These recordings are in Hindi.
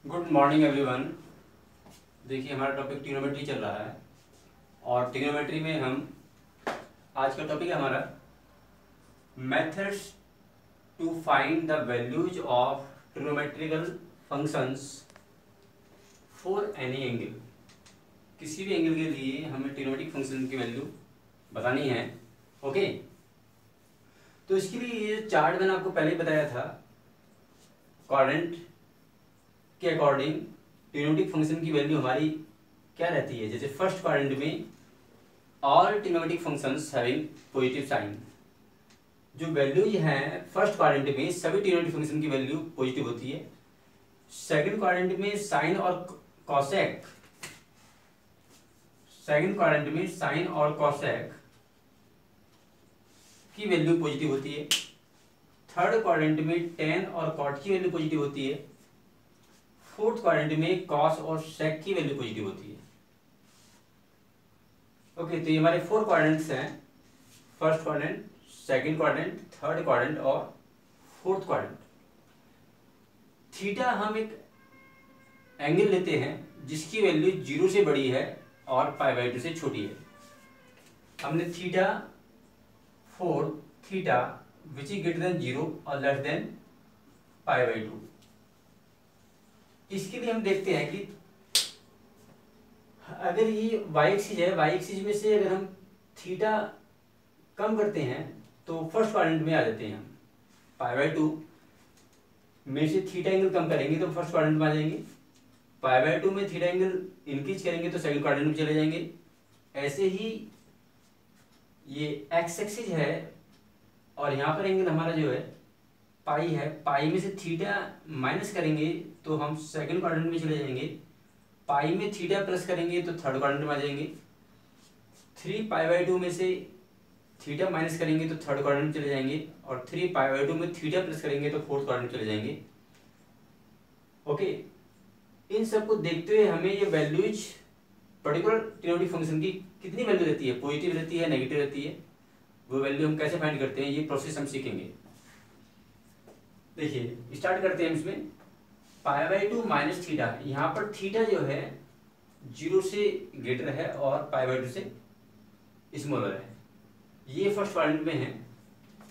Good morning everyone. देखिए हमारा टॉपिक ट्रिग्नोमेट्री चल रहा है और ट्रिग्नोमेट्री में हम आज का टॉपिक है हमारा methods to find the values of trigonometrical functions for any angle. किसी भी एंगल के लिए हमें ट्रिग्नोमेट्रिक फंक्शन की वैल्यू बतानी है। ओके, तो इसके लिए ये चार्ट मैंने आपको पहले ही बताया था। क्वाड्रेंट के अकॉर्डिंग ट्रिग्नोमेट्रिक फंक्शन की वैल्यू हमारी क्या रहती है। जैसे फर्स्ट क्वाड्रेंट में all trigonometric functions having positive sign, जो वैल्यूज हैं फर्स्ट क्वाड्रेंट में सभी ट्रिग्नोमेट्रिक फंक्शन की वैल्यू पॉजिटिव होती है। सेकंड क्वाड्रेंट में साइन और कॉसेक, सेकंड क्वाड्रेंट में साइन और कॉसेक की वैल्यू पॉजिटिव होती है। थर्ड क्वाड्रेंट में टेन और कॉट की वैल्यू पॉजिटिव होती है। फोर्थ क्वाड्रेंट में कॉस और सेक की वैल्यू पॉजिटिव होती है। ओके, तो ये हमारे फोर क्वाड्रेंट्स हैं। First quadrant, second quadrant, third quadrant और फोर्थ क्वाड्रेंट। थीटा हम एक एंगल लेते हैं जिसकी वैल्यू 0 से बड़ी है और π/2 से छोटी है। हमने theta for theta which is greater than 0 और लेस देन π/2। इसके लिए हम देखते हैं कि अगर ये वाई एक्सिस है, वाई एक्सिस में से अगर हम थीटा कम करते हैं तो फर्स्ट क्वाड्रेंट में आ जाते हैं। हम π/2 में से थीटा एंगल कम करेंगे तो फर्स्ट क्वाड्रेंट में आ जाएंगे। π/2 में थीटा एंगल इंक्रीज करेंगे तो सेकंड क्वाड्रेंट में चले जाएंगे। ऐसे ही ये एक्स एक्सिस है और यहाँ पर एंगल हमारा जो है पाई है, पाई में से थीटा माइनस करेंगे तो हम सेकंड क्वाड्रेंट में चले जाएंगे। पाई में थीटा प्लस करेंगे तो थर्ड क्वाड्रेंट में आ जाएंगे। 3π/2 में से थीटा माइनस करेंगे तो थर्ड क्वाड्रेंट में चले जाएंगे और 3π/2 में थीटा प्लस करेंगे तो फोर्थ क्वाड्रेंट में चले जाएंगे। ओके, इन सब को देखते हुए हमें ये वैल्यूज पर्टिकुलर ट्रिग्नोमेट्रिक फंक्शन की कितनी वैल्यू रहती है, पॉजिटिव रहती है, नेगेटिव रहती है, वो वैल्यू हम कैसे फाइंड करते हैं, ये प्रोसेस हम सीखेंगे। देखिए स्टार्ट करते हैं इसमें। π/2 माइनस थीटा, यहाँ पर थीटा जो है 0 से ग्रेटर है और π/2 से स्मॉलर है। ये फर्स्ट क्वाड्रेंट में है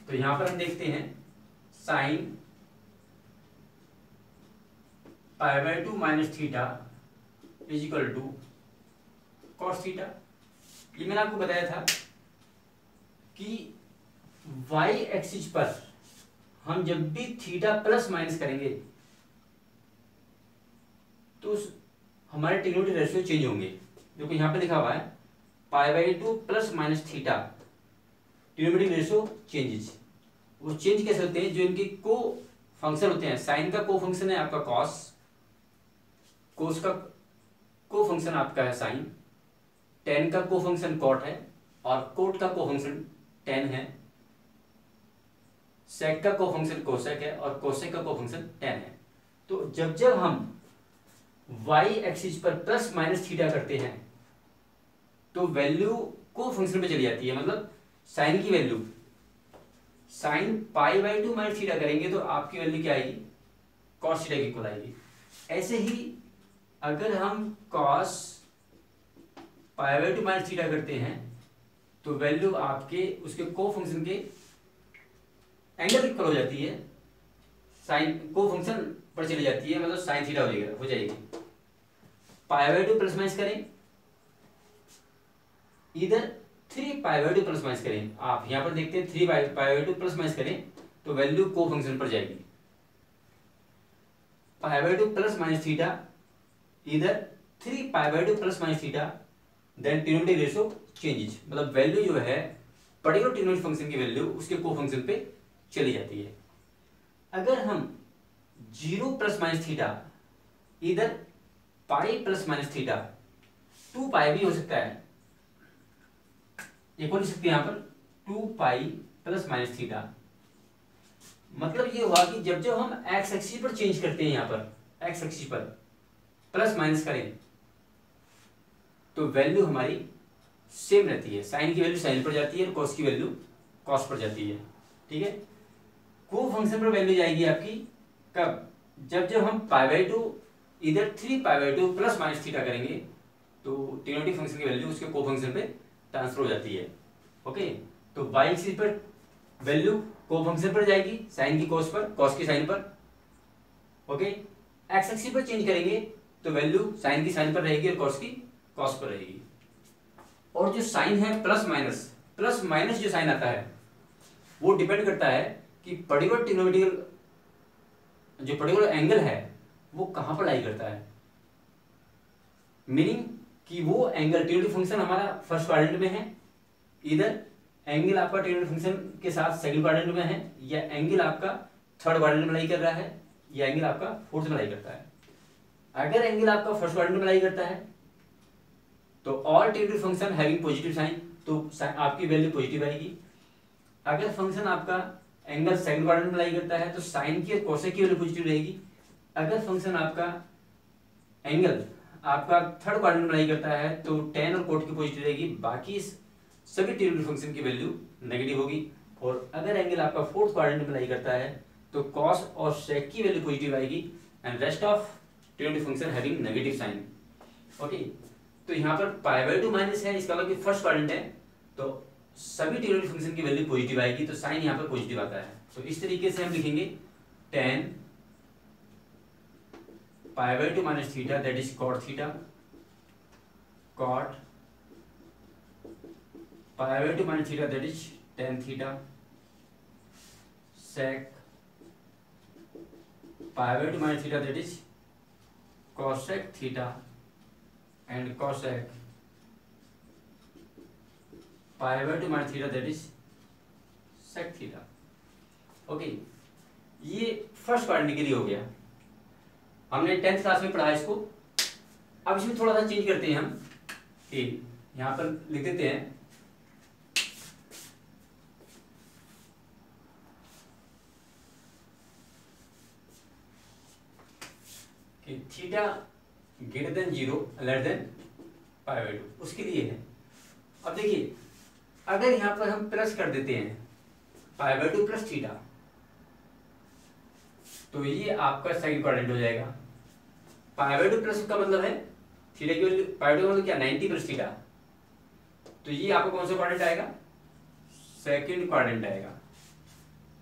तो यहाँ पर हम देखते हैं sine π/2 minus theta is equal to cos theta. ये मैंने आपको बताया था कि वाई एक्सिस पर हम जब भी थीटा प्लस माइनस करेंगे तो हमारे ट्रिग्नोमेट्रिक रेशियो चेंज होंगे। देखो यहाँ पे लिखा हुआ है π/2 plus minus theta trigonometric ratio changes. वो चेंज कैसे होते हैं, जो इनके को फंक्शन होते हैं। साइन का को फंक्शन है आपका कॉस, कोस का को फंक्शन आपका है साइन, टेन का को फंक्शन कॉट है और कोट का को फंक्शन टेन है, सेक का को फंक्शन कोसेक है और कोसेक का को फंक्शन टेन है। तो जब जब हम वाई एक्सिस पर प्लस माइनस थीटा करते हैं तो वैल्यू को फंक्शन पे चली जाती है। मतलब साइन की वैल्यू, साइन π/2 माइनस थीटा करेंगे तो आपकी वैल्यू क्या आएगी, कॉस थीटा की इक्वल आएगी। ऐसे ही अगर हम कॉस π/2 माइनस थीटा करते हैं तो वैल्यू आपके उसके को फंक्शन के एंगल इक्वल हो जाती है, साइन को फंक्शन पर चली जाती है, मतलब साइन थीटा हो जाएगी। π/2 प्लस माइनस करें, इधर 3π/2 प्लस माइनस करें। आप यहां पर देखते हैं 3π/2 प्लस माइनस करें तो वैल्यू को फंक्शन पर जाएगी। π/2 प्लस माइनस थीटा, इधर 3π/2 plus minus theta, then trigonometric ratio changes. मतलब वैल्यू जो है पर्टिकुलर ट्रिग्नोमेट्रिक फंक्शन की वैल्यू उसके को फंक्शन पे चली जाती है। अगर हम 0 प्लस माइनस थीटा, इधर पाई प्लस माइनस थीटा, 2π भी हो सकता है, एक और लिख सकते हैं यहाँ पर 2π प्लस माइनस थीटा। मतलब ये हुआ कि जब जब हम एक्स एक्सिस पर चेंज करते हैं, यहाँ पर एक्स एक्सिस पर प्लस माइनस करें तो वैल्यू हमारी सेम रहती है। साइन की वैल्यू साइन पर जाती है और कॉस की वैल्यू कॉस पर जाती है। ठीक है, को फंक्शन पर वैल्यू जाएगी आपकी कब, जब जब हम π/2 इधर 3π/2 प्लस माइनस थीटा करेंगे तो ट्रिग्नोमेट्रिक फंक्शन की वैल्यू उसके को फंक्शन पे ट्रांसफर हो जाती है। ओके, तो y एक्सिस पर वैल्यू को फंक्शन पर जाएगी, साइन की कॉस पर, कॉस की साइन पर। ओके, एक्स एक्सिस पर चेंज करेंगे तो वैल्यू साइन की साइन पर रहेगी और कॉस की कॉस पर रहेगी। और जो साइन है प्लस माइनस जो साइन आता है वो डिपेंड करता है कि पर्टिकुलर ट्रिग्नोमेट्रिकल जो पर्टिकुलर एंगल है वो कहां पर लाई करता है। मीनिंग कि वो एंगल ट्रिग्नोमेट्रिक फंक्शन हमारा फर्स्ट क्वाड्रेंट में है, इधर एंगल आपका ट्रिग्नोमेट्रिक फंक्शन के साथ सेकंड क्वाड्रेंट में है, या एंगल आपका थर्ड क्वाड्रेंट में लाई कर रहा है, या एंगल आपका फोर्थ में लाई करता है। अगर एंगल आपका फर्स्ट क्वाड्रेंट में लाई करता है तो all trigonometric function having positive sign, तो आपकी वैल्यू पॉजिटिव आएगी। अगर फंक्शन आपका एंगल सेकंड क्वाड्रेंट में लाई करता है तो साइन की और कोसेक की वैल्यू पॉजिटिव रहेगी। अगर फंक्शन आपका एंगल आपका थर्ड क्वाड्रेंट में लाई करता है तो टेन और कोट की पॉजिटिव रहेगी, बाकी सभी ट्रिग्नोमेट्रिक फंक्शन की वैल्यू नेगेटिव होगी। और अगर एंगल आपका फोर्थ क्वाड्रेंट में लाई करता है तो कॉस और सेक की वैल्यू पॉजिटिव आएगी and rest of trigonometric function having negative sign. Okay, तो यहाँ पर π/2 माइनस है, इसका मतलब कि फर्स्ट क्वाड्रेंट है तो सभी ट्रिग्नोमेट्रिक फंक्शन की वैल्यू पॉजिटिव आएगी, तो साइन यहाँ पर पॉजिटिव आता है। तो इस तरीके से हम लिखेंगे tan π/2 minus theta that is cot theta, cot π/2 minus theta that is tan theta, sec π/2 minus theta that is cosec theta and cosec π/2 minus theta that is sec theta. Okay, ये फर्स्ट क्वाड्रेंट के लिए हो गया, हमने 10th क्लास में पढ़ा इसको। अब इसमें थोड़ा सा चेंज करते हैं हम कि यहां पर लिख देते हैं कि theta greater than 0 less than π/2, उसके लिए है। अब देखिए, अगर यहां पर हम प्लस कर देते हैं π/2 प्लस थीटा तो ये आपका सेकंड क्वाड्रेंट हो जाएगा। π/2 प्लस का मतलब है थीटा की वैल्यू, π/2 का मतलब क्या 90 प्लस थीटा, तो ये आपका कौन सा क्वाड्रेंट आएगा, सेकंड क्वाड्रेंट आएगा।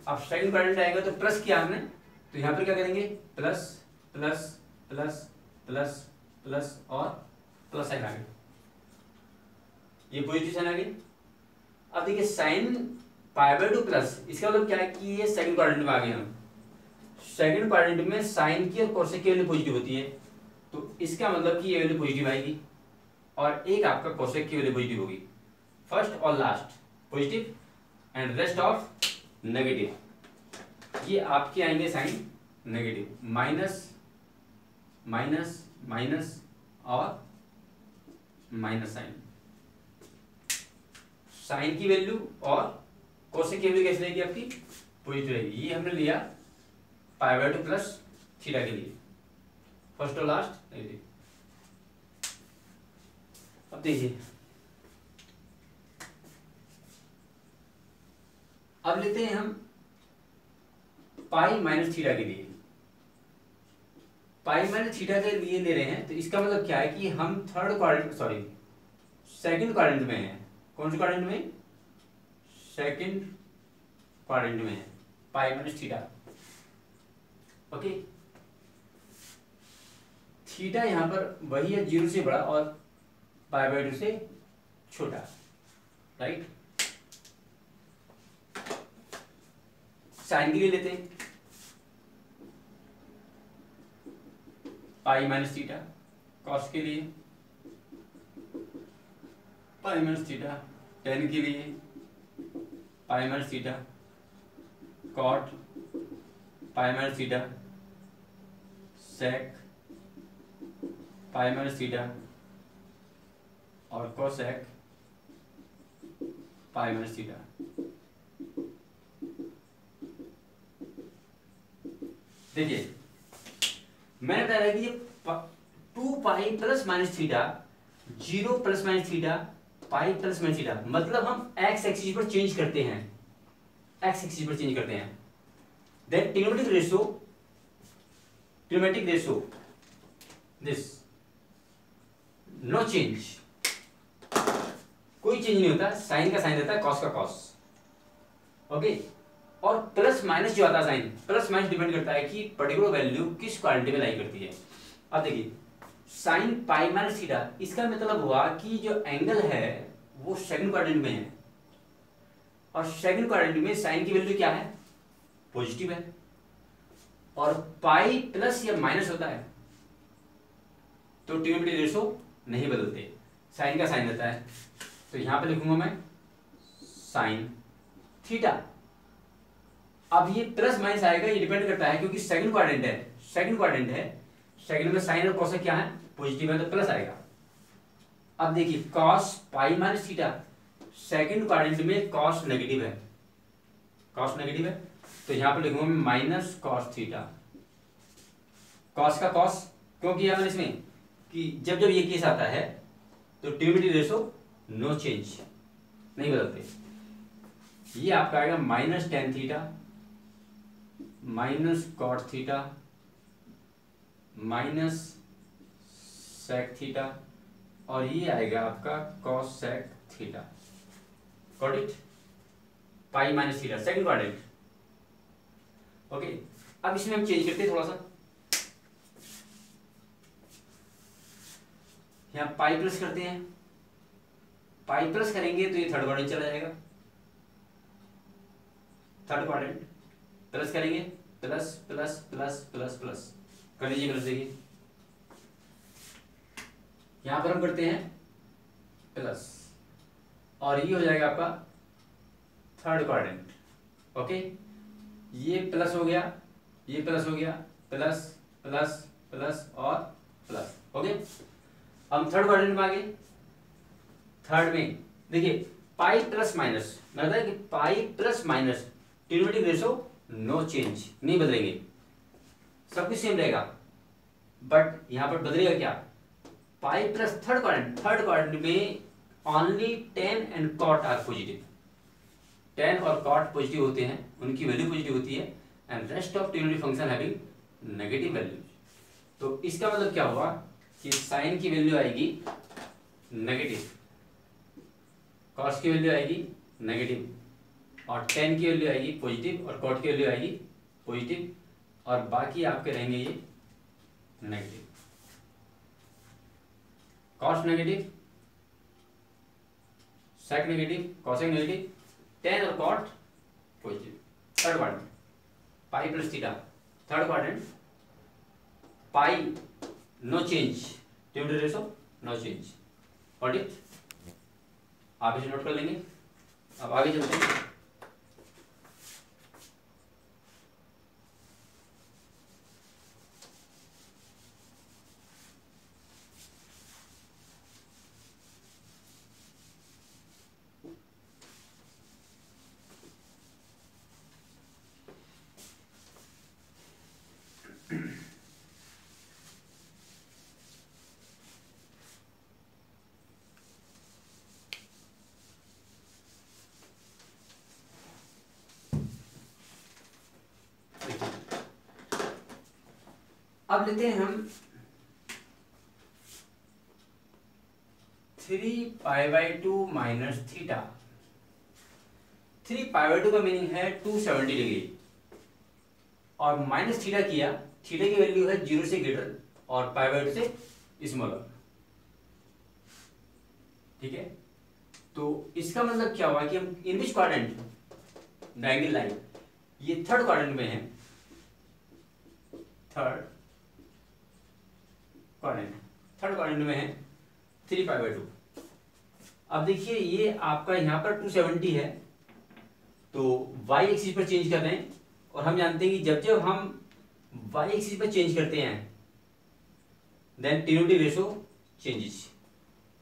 अब सेकंड क्वाड्रेंट आएगा तो प्लस किया हमने, तो यहाँ पर क्या करेंगे plus plus plus plus plus और प्लस साइन आ गया, ये पॉजिटिव साइन आ गई। अब देखिए साइन π/2 प्लस, इसका मतलब क्या है कि ये सेकंड क्वाड्रेंट में आ गए हम। सेकंड क्वाड्रेंट में साइन की और कोसेक की वैल्यू पॉजिटिव होती है, तो इसका मतलब कि ये वैल्यू पॉजिटिव आएगी और एक आपका कोसेक की वैल्यू पॉजिटिव होगी। फर्स्ट और last positive and rest of negative. ये आपके आएंगे sign negative, minus minus minus और माइनस साइन। साइन की वैल्यू और कोसेक की वैल्यू कैसे रहेगी आपकी, पॉजिटिव रहेगी। ये हमने लिया π/2 प्लस थीटा के लिए, फर्स्ट और लास्ट नेगेटिव। अब देखिए, अब लेते हैं हम पाई माइनस थीटा के लिए। पाई माइनस थीटा के लिए ले रहे हैं तो इसका मतलब क्या है कि हम थर्ड क्वाड्रेंट सेकंड क्वाड्रेंट में है। कौन से क्वाड्रेंट में, सेकंड क्वाड्रेंट में है पाई माइनस थीटा। ओके, थीटा यहां पर वही है 0 से बड़ा और π/2 से छोटा, राइट। साइन के लिए लेते हैं पाई माइनस थीटा, कॉस के लिए पाई माइनस थीटा, टेन के लिए pi minus theta, cot pi minus theta, sec pi minus theta और कोसेक पाई माइनस थीटा। देखिए, मैंने बताया कि ये 2 pi plus minus theta, 0 plus minus theta, pi plus minus theta, मतलब हम एक्स एक्सिस पर चेंज करते हैं, एक्स एक्सिस पर चेंज करते हैं। Then trigonometric ratio this, no change, कोई चेंज नहीं होता, साइन का साइन रहता है, कॉस का कॉस। ओके, और प्लस माइनस जो आता है साइन, प्लस माइनस डिपेंड करता है कि पर्टिकुलर वैल्यू किस क्वाड्रेंट में लाई करती है। अब देखिए साइन पाई माइनस थीटा, इसका मतलब हुआ कि जो एंगल है वो सेकंड क्वाड्रेंट में है, और सेकंड क्वाड्रेंट में साइन की वैल्यू क्या है, पॉजिटिव है, और पाई प्लस या माइनस होता है तो ट्रिग्नोमेट्रिक रेशो नहीं बदलते, साइन का साइन रहता है। तो यहां पे लिखूंगा मैं साइन थीटा। अब ये प्लस माइनस आएगा, ये डिपेंड करता है क्योंकि सेकंड क्वाड्रेंट है, सेकंड क्वाड्रेंट है, सेकंड में साइन और कॉस क्या है, पॉजिटिव है, तो प्लस आएगा। अब देखिए cos pi minus theta, second quadrant में कॉस नेगेटिव है, कॉस नेगेटिव है, तो यहां पर लिखूंगा मैं माइनस कॉस थीटा। कॉस का कॉस क्यों किया मैंने इसमें कि जब जब ये केस आता है तो ट्रिग्नोमेट्रिक रेशो नो चेंज, नहीं बदलते। ये आपका आएगा minus tan theta minus cot theta minus sec theta, और ये आएगा आपका cosec theta. Got it, pi minus theta second quadrant. Okay, अब इसमें हम चेंज करते हैं थोड़ा सा, यहां पाई प्लस करते हैं, पाई प्लस करेंगे तो ये थर्ड क्वाड्रेंट चला जाएगा, थर्ड क्वाड्रेंट प्लस करेंगे, plus plus plus plus plus कर लीजिए, प्लस देखिए यहां पर हम करते हैं प्लस, और ये हो जाएगा आपका थर्ड क्वाड्रेंट। ओके, ये प्लस हो गया, ये प्लस हो गया, प्लस प्लस प्लस और प्लस। ओके, हम थर्ड क्वाड्रेंट में आ गए। थर्ड में देखिए पाई प्लस माइनस, मैं बताया कि pi plus minus trigonometric ratio no change, नहीं बदलेंगे, सब कुछ सेम रहेगा, बट यहां पर बदलेगा क्या, pi plus third quadrant, third quadrant में only tan and cot are positive, tan और कॉट पॉजिटिव होते हैं, उनकी वैल्यू पॉजिटिव होती है, and rest of trigonometric function having negative value. तो इसका मतलब क्या हुआ कि साइन की वैल्यू आएगी नेगेटिव, कॉस की वैल्यू आएगी नेगेटिव, और टेन की वैल्यू आएगी पॉजिटिव, और कॉट की वैल्यू आएगी पॉजिटिव, और बाकी आपके रहेंगे ये negative. Cos negative, sec negative, cosec negative, tan और cot positive. Third quadrant pi plus theta, third quadrant pi no change, trigonometric ratio no change. Got it, आप इसे नोट कर लेंगे। अब आगे चलते हैं। अब लेते हैं हम 3π/2 माइनस थीटा। 3π/2 का मीनिंग है 270 डिग्री, और माइनस थीटा किया, थीटा की वैल्यू है 0 से ग्रेटर और π/2 से स्मॉलर। ठीक है, तो इसका मतलब क्या हुआ कि हम इन विच क्वाड्रेंट डायगोनल लाइन, ये थर्ड क्वाड्रेंट में है, थर्ड क्वाड्रेंट में है 3π/2। अब देखिए ये आपका यहां पर 270 है, तो y एक्सिस पर चेंज कर रहे हैं, और हम जानते हैं कि जब जब हम y एक्सिस पर चेंज करते हैं देन ट्रिग्नोमेट्रिक रेशो चेंजेस,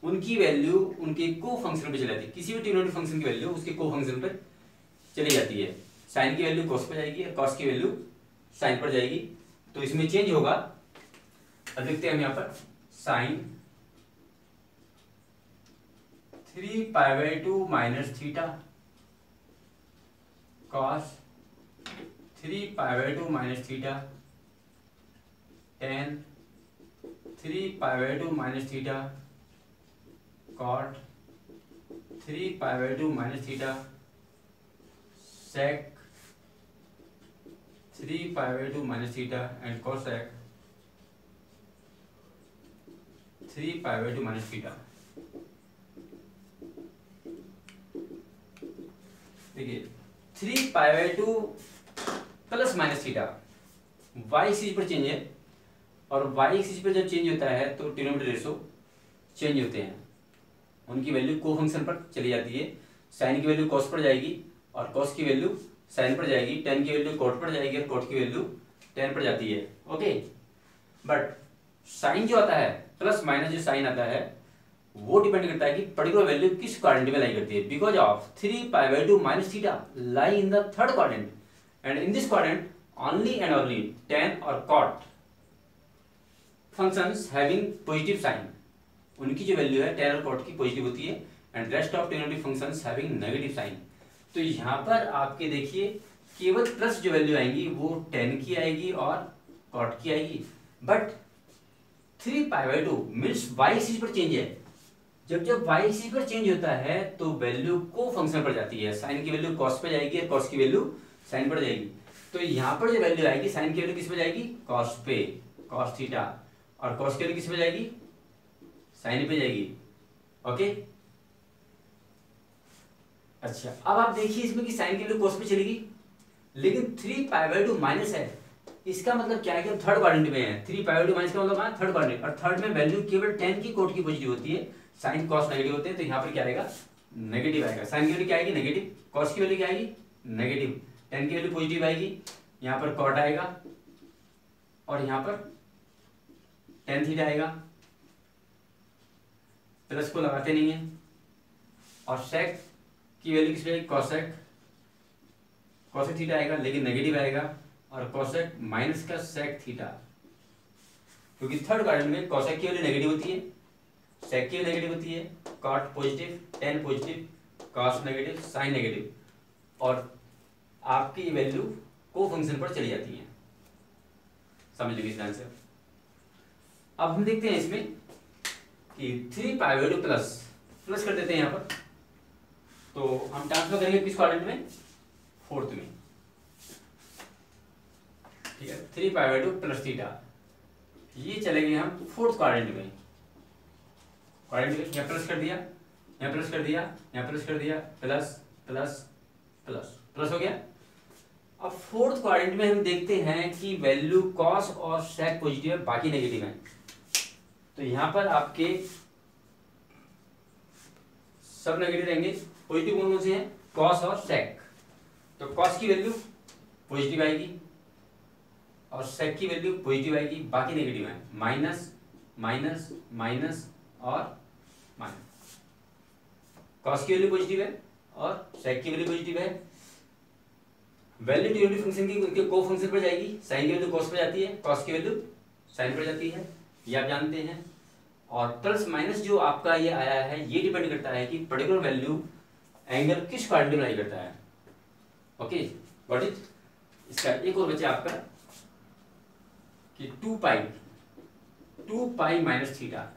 उनकी वैल्यू उनके को फंक्शन पे चली जाती है, किसी भी ट्रिग्नोमेट्रिक फंक्शन की वैल्यू उसके को फंक्शन पर चली जाती है। साइन की वैल्यू कॉस पर जाएगी, कॉस की वैल्यू साइन पर जाएगी, तो इसमें चेंज होगा। अब देखते हैं हम यहाँ पर sine 3π/2 minus theta, cos 3π/2 minus theta, tan 3π/2 minus theta cot 3π/2 minus theta sec 3π/2 minus theta and cosec 3π/2 minus theta. देखिए 3π/2 plus minus theta y axis पर चेंज है, और y एक्सिस पर जब चेंज होता है तो डिनोमिनेटर रेशो चेंज होते हैं, उनकी वैल्यू को फंक्शन पर चली जाती है। साइन की वैल्यू कॉस पर जाएगी और कॉस की वैल्यू साइन पर जाएगी, टेन की वैल्यू कोट पर जाएगी और कोट की वैल्यू टेन पर जाती है। ओके, बट साइन जो आता है प्लस माइनस जो साइन आता है वो डिपेंड करता है कि पर्टिकुलर वैल्यू किस क्वाड्रेंट में लाई करती है। Because of 3π/2 minus theta lie in the third quadrant and in this quadrant only and only tan और cot functions having positive sign, उनकी जो वैल्यू है टेन और कॉट की पॉजिटिव होती है and rest of tentative functions having negative sign. तो यहाँ पर आपके देखिए केवल प्लस जो वैल्यू आएंगी वो टेन की आएगी और कॉट की आएगी, बट 3π/2 मीन्स वाई एक्सिस पर चेंज है। जब वाई एक्सिस पर चेंज होता है तो वैल्यू को फंक्शन पर जाती है, साइन की वैल्यू कॉस पे जाएगी और कॉस की वैल्यू साइन पर जाएगी। तो यहाँ पर जो वैल्यू आएगी साइन की वैल्यू किस पे जाएगी, कॉस पे, कॉस थीटा, और कॉस की वैल्यू किस पे जाएगी, साइन पे जाएगी। ओके, अच्छा अब आप देखिए इसमें कि साइन की वैल्यू कॉस पे चलेगी, लेकिन 3π/2 माइनस है, इसका मतलब क्या है कि हम थर्ड क्वाड्रेंट में है। 3π/2 माइनस का मतलब है थर्ड क्वाड्रेंट, और थर्ड में वैल्यू केवल टेन की कोट की पॉजिटिव होती है, साइन कॉस नेगेटिव होते हैं, तो यहाँ पर क्या आएगा, नेगेटिव आएगा। साइन की वैल्यू क्या आएगी, नेगेटिव, कॉस की वैल्यू क्या आएगी, नेगेटिव, टेन की वैल्यू पॉजिटिव आएगी, यहाँ पर कॉट आएगा और यहाँ पर टेन थीटा आएगा, प्लस को लगाते नहीं है, और सेक की वैल्यू किस पे, कॉसेक, कॉसेक थीटा आएगा लेकिन नेगेटिव आएगा, और कॉसेक माइनस का सेक थीटा, क्योंकि थर्ड क्वाड्रेंट में कॉसेक की वैल्यू नेगेटिव होती है, सेक की वैल्यू नेगेटिव होती है, cot positive, tan positive, cos negative, sine negative, और आपकी वैल्यू को फंक्शन पर चली जाती है। समझ लीजिए ध्यान से। अब हम देखते हैं इसमें कि 3π/2 प्लस कर देते हैं यहाँ पर, तो हम ट्रांसफर करेंगे किस क्वाड्रेंट में, फोर्थ में, ठीक है। 3π/2 प्लस थीटा, ये चलेंगे हम फोर्थ क्वाड्रेंट में, यहाँ प्लस कर दिया, यहाँ प्लस कर दिया, यहाँ प्लस कर दिया, प्लस प्लस प्लस प्लस हो गया। अब फोर्थ क्वाड्रेंट में हम देखते हैं कि वैल्यू कॉस और सेक पॉजिटिव है, बाकी नेगेटिव है। तो यहाँ पर आपके सब नेगेटिव रहेंगे, पॉजिटिव कौन कौन से हैं, कॉस और सेक। तो कॉस की वैल्यू पॉजिटिव आएगी और सेक की वैल्यू पॉजिटिव आएगी, बाकी नेगेटिव है, माइनस माइनस माइनस और माइनस। कॉस की वैल्यू पॉजिटिव है और सेक की वैल्यू पॉजिटिव है। वैल्यू डेरिवेटिव फंक्शन की उनके को फंक्शन पर जाएगी, साइन की वैल्यू कॉस पर जाती है, कॉस की वैल्यू साइन पर जाती है, ये आप जानते हैं। और प्लस माइनस जो आपका ये आया है ये डिपेंड करता है कि पर्टिकुलर वैल्यू एंगल किस क्वाड्रेंट में लाई करता है। ओके, व्हाट इज इसका एक और बच्चा आपका कि 2π माइनस थीटा,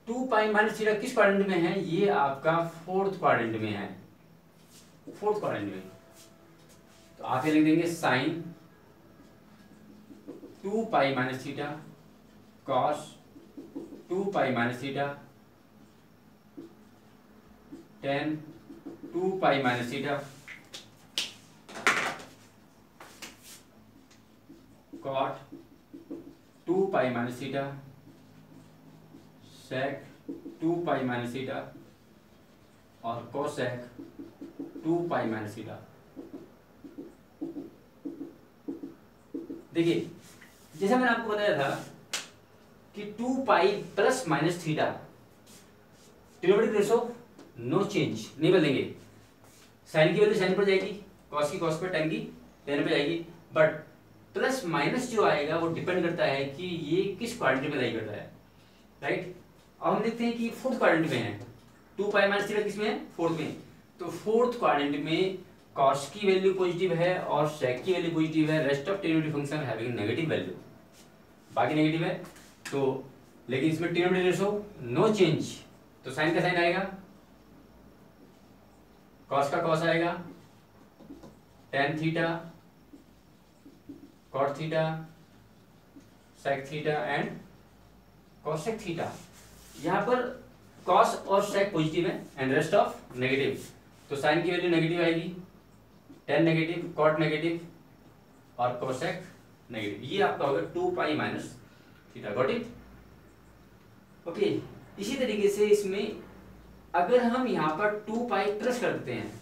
2π माइनस थीटा किस क्वाड्रेंट में है, ये आपका फोर्थ क्वाड्रेंट में है, फोर्थ क्वाड्रेंट में। तो आप ये लिख देंगे sine 2π minus theta cos 2π minus theta tan 2π minus theta cot 2π minus theta sec 2π minus theta और कोसेक 2π माइनस थीटा। देखिए जैसा मैंने आपको बताया था कि 2π plus minus theta denominator ratio no change, नहीं बदलेंगे। साइन की वैल्यू साइन पर जाएगी, कॉस की कॉस पर, टेन की टेन पर जाएगी, बट प्लस माइनस जो आएगा वो डिपेंड करता है कि ये किस क्वाड्रेंट में लाई करता है, राइट। अब हम देखते हैं कि फोर्थ क्वाड्रेंट में है, 2π माइनस थीटा किसमें है, फोर्थ में। तो फोर्थ क्वाड्रेंट में कॉस की वैल्यू पॉजिटिव है और सेक की वैल्यू पॉजिटिव है, rest of derivative function having negative value, बाकी नेगेटिव है। तो लेकिन इसमें ट्रिग्नोमेट्रिक रेशो नो चेंज, तो साइन का साइन आएगा, कॉस का कॉस आएगा, tan theta, cot theta, sec theta and cosec theta. यहाँ पर कॉस और सेक पॉजिटिव है एंड रेस्ट ऑफ नेगेटिव, तो साइन की वैल्यू नेगेटिव आएगी, टेन नेगेटिव, कॉट नेगेटिव और कोसेक नेगेटिव। ये आपका होगा 2 पाई minus theta. Got it? Okay. इसी तरीके से इसमें अगर हम यहाँ पर 2 पाई प्लस कर देते हैं,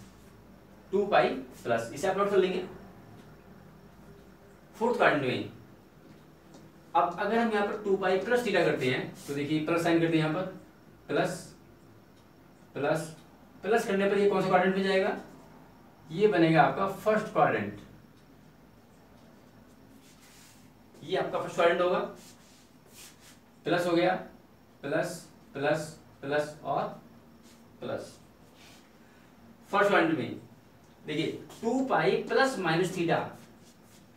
2 पाई प्लस, इसे आप नोट कर लेंगे फोर्थ क्वाड्रेंट में। अब अगर हम यहाँ पर 2 पाई प्लस थीटा करते हैं तो देखिए प्लस साइन करते हैं, यहाँ पर प्लस प्लस प्लस करने पर ये कौन से क्वाड्रेंट में जाएगा? ये बनेगा आपका फर्स्ट क्वाड्रेंट, ये आपका फर्स्ट क्वाड्रेंट होगा। प्लस हो गया, प्लस प्लस प्लस और प्लस फर्स्ट क्वाड्रेंट में। देखिए 2 pi plus minus theta,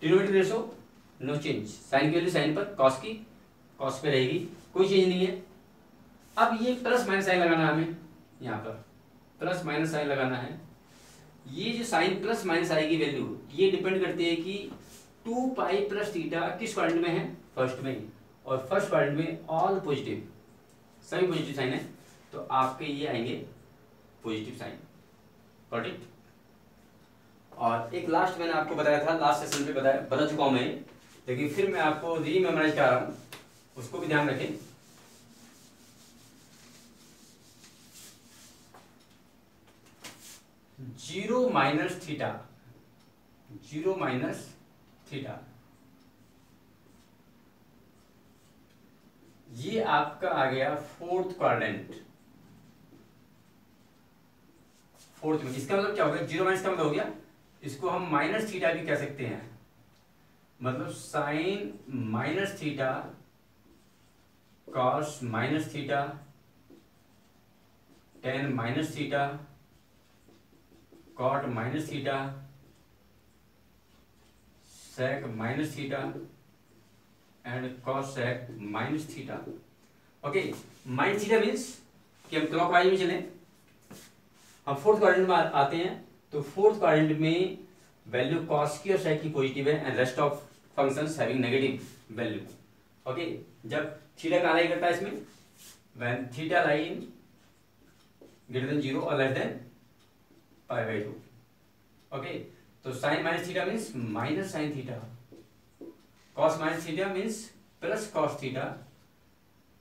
trigonometric ratio no change, sine की वैल्यू साइन पर, कॉस की कॉस पे रहेगी, कोई चेंज नहीं है। अब ये प्लस माइनस साइन लगाना है हमें, यहाँ पर प्लस माइनस साइन लगाना है। ये जो साइन प्लस माइनस आएगी वैल्यू, ये डिपेंड करती है कि 2 पाई प्लस थीटा किस क्वाड्रेंट में है? फर्स्ट में, और फर्स्ट क्वाड्रेंट में ऑल पॉजिटिव, सभी पॉजिटिव साइन है, तो आपके ये आएंगे पॉजिटिव साइन। Got it? और एक लास्ट मैंने आपको बताया था, लास्ट सेशन पे बता चुका हूं मैं, लेकिन फिर मैं आपको री मेमोराइज करा रहा हूं, उसको भी ध्यान रखें। Zero minus theta, zero minus theta, ये आपका आ गया फोर्थ क्वाड्रेंट। फोर्थ में इसका मतलब क्या हो गया? जीरो माइनस का मतलब हो गया, इसको हम माइनस थीटा भी कह सकते हैं, मतलब sine minus theta, cos minus theta, tan minus theta, cot minus theta, sec minus theta and cosec minus theta. Okay, minus theta means कि हम क्लॉकवाइज में चलें, हम फोर्थ क्वाड्रेंट में आते हैं, तो फोर्थ क्वाड्रेंट में वैल्यू कॉस की और सेक की पॉजिटिव है and rest of functions having negative value. Okay, जब थीटा कहाँ लाई करता है इसमें? When theta lie in greater than 0 और less than pi by 2। Okay, तो sine minus theta means minus sine theta, cos minus theta means plus cos theta,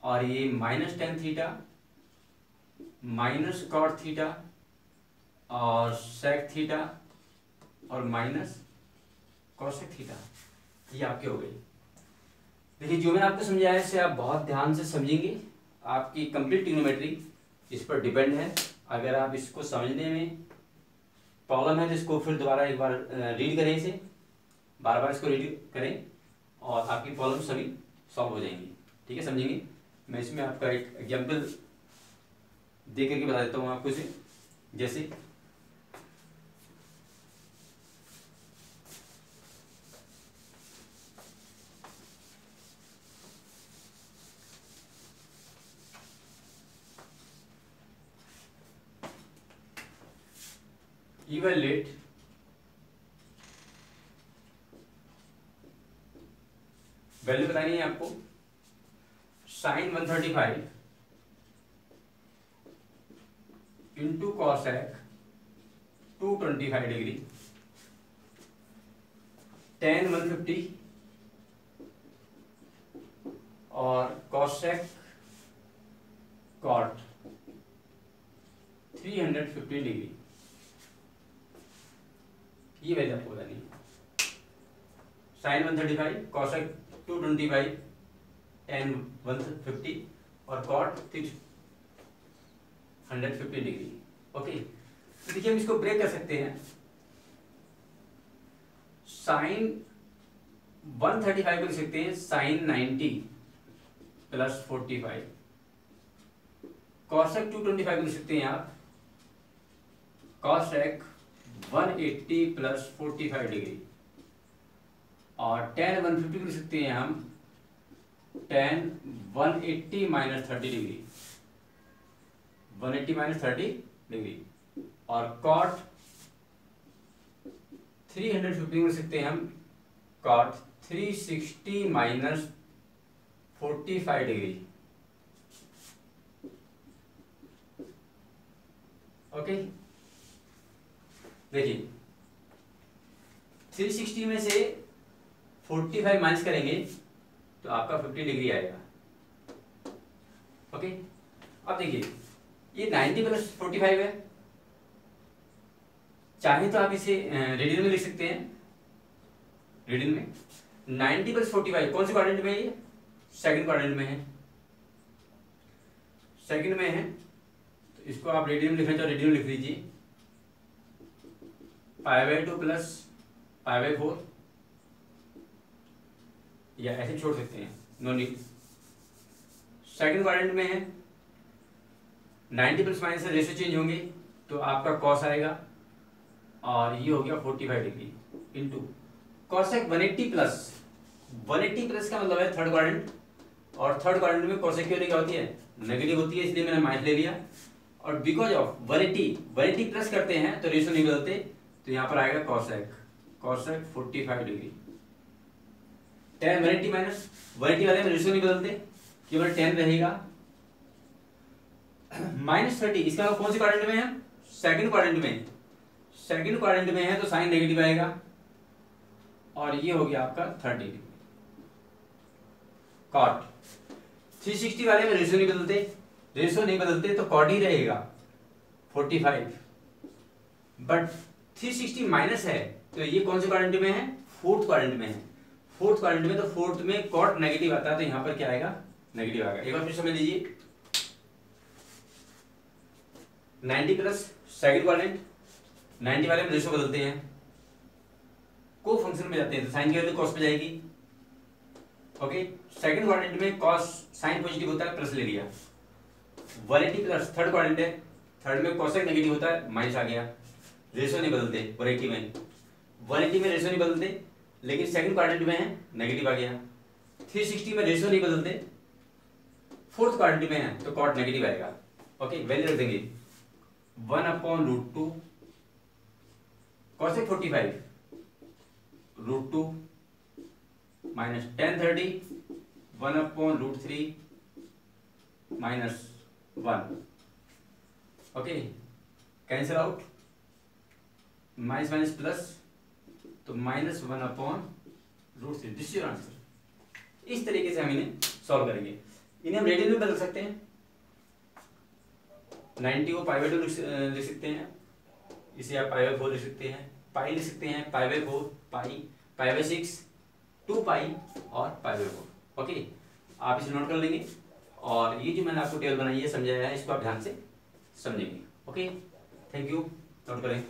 और ये minus tan theta, minus cot theta और सेक थीटा और माइनस कॉसेक थीटा, ये आपके हो गए। देखिए जो मैंने आपको समझाया इसे आप बहुत ध्यान से समझेंगे, आपकी कंप्लीट ट्रिग्नोमेट्री इस पर डिपेंड है। अगर आप इसको समझने में प्रॉब्लम है तो इसको फिर दोबारा एक बार रीड करें, इसे बार बार इसको रीड करें और आपकी प्रॉब्लम सभी सॉल्व हो जाएंगी। ठीक है, समझेंगे। मैं इसमें आपका एक एग्जाम्पल दे करके बता देता हूँ आपको इसे। जैसे इवैल्यूएट वैल्यू बतानी है आपको, sine 135 into cosec 225 degree, tan 150 और कॉसेक कॉट 350 डिग्री। ये वैल्यू आपको बतानी है, साइन 135, कॉसेक 225, टेन 150 और कॉट 350 डिग्री। ओके, तो देखिए हम इसको ब्रेक कर सकते हैं। साइन 135 को लिख सकते हैं साइन 90 प्लस 45, कॉसेक 225 को लिख सकते हैं आप कॉसेक 180 प्लस 45 डिग्री, और टेन 150 को लिख सकते हैं हम tan 180 minus 30 degree, 180 minus 30 degree, और cot 350 में सकते हैं हम cot 360 माइनस 45 डिग्री। ओके, देखिए 360 में से 45 माइनस करेंगे तो आपका 50 डिग्री आएगा। ओके, अब देखिए ये 90 प्लस 45 है, चाहे तो आप इसे रेडियन में लिख सकते हैं। रेडियन में 90 प्लस 45 कौन से क्वाड्रेंट में है? ये सेकंड क्वाड्रेंट में है, सेकंड में है, तो इसको आप रेडियन में लिखना चाहो रेडियन में लिख लीजिए, π/2 प्लस π/4, या ऐसे छोड़ सकते हैं, नो नीड। सेकंड क्वाड्रेंट में है, 90 प्लस माइनस से रेशो चेंज होंगे तो आपका कॉस आएगा, और ये हो गया 45 degree into cosec 180 plus. 180 plus का मतलब है थर्ड क्वाड्रेंट, और थर्ड क्वाड्रेंट में कॉसेक की वैल्यू क्या होती है? नेगेटिव होती है, इसलिए मैंने माइनस ले लिया। और बिकॉज ऑफ 180 प्लस करते हैं तो रेशो नहीं बदलते, तो यहाँ पर आएगा कॉसेक 45 डिग्री। tan 180 माइनस 180 वाले में रेशो नहीं बदलते, केवल tan रहेगा, माइनस 30। इसका कौन से क्वाड्रेंट में है? सेकंड क्वाड्रेंट में, सेकंड क्वाड्रेंट में है तो साइन नेगेटिव आएगा, और ये हो गया आपका 30 डिग्री। कॉट 360 वाले में रेशो नहीं बदलते तो कॉट ही रहेगा 45, बट 360 माइनस है तो ये कौन से क्वाड्रेंट में है? फोर्थ क्वाड्रेंट में है। फोर्थ क्वाड्रेंट में, तो फोर्थ में कॉट नेगेटिव आता है, तो यहां पर क्या आएगा? नेगेटिव आएगा। एक बार फिर समझ लीजिए, 90 प्लस सेकंड क्वाड्रेंट, 90 वाले में रेशो बदलते हैं, को फंक्शन में जाते हैं तो साइन की वैल्यू कॉस पे जाएगी। ओके, सेकंड क्वाड्रेंट में कॉस साइन पॉजिटिव होता है, प्लस ले लिया। 180 प्लस थर्ड क्वाड्रेंट है, थर्ड में कॉसेक नेगेटिव होता है, माइनस आ गया। रेशो नहीं बदलते 180 में, 180 में रेशो नहीं बदलते, लेकिन सेकंड क्वाड्रेंट में है नेगेटिव आ गया। 360 में रेशो नहीं बदलते, फोर्थ क्वाड्रेंट में है तो कॉट नेगेटिव आएगा। ओके, वैल्यू रख देंगे 1/√2 cosec 45 √2 minus tan 30 1/√3 minus 1। Okay, cancel out, minus minus plus, तो माइनस 1/√3। This your answer. इस तरीके से हम इन्हें सॉल्व करेंगे। इन्हें हम रेडियन में बदल सकते हैं, 90 को π/2 लिख सकते हैं, इसे आप π/4 लिख सकते हैं, पाई लिख सकते हैं, π/4 पाई, π/6 2π और π/4। ओके, आप इसे नोट कर लेंगे, और ये जो मैंने आपको टेबल बनाई है, समझाया है, इसको आप ध्यान से समझेंगे। ओके, थैंक यू, नोट करें।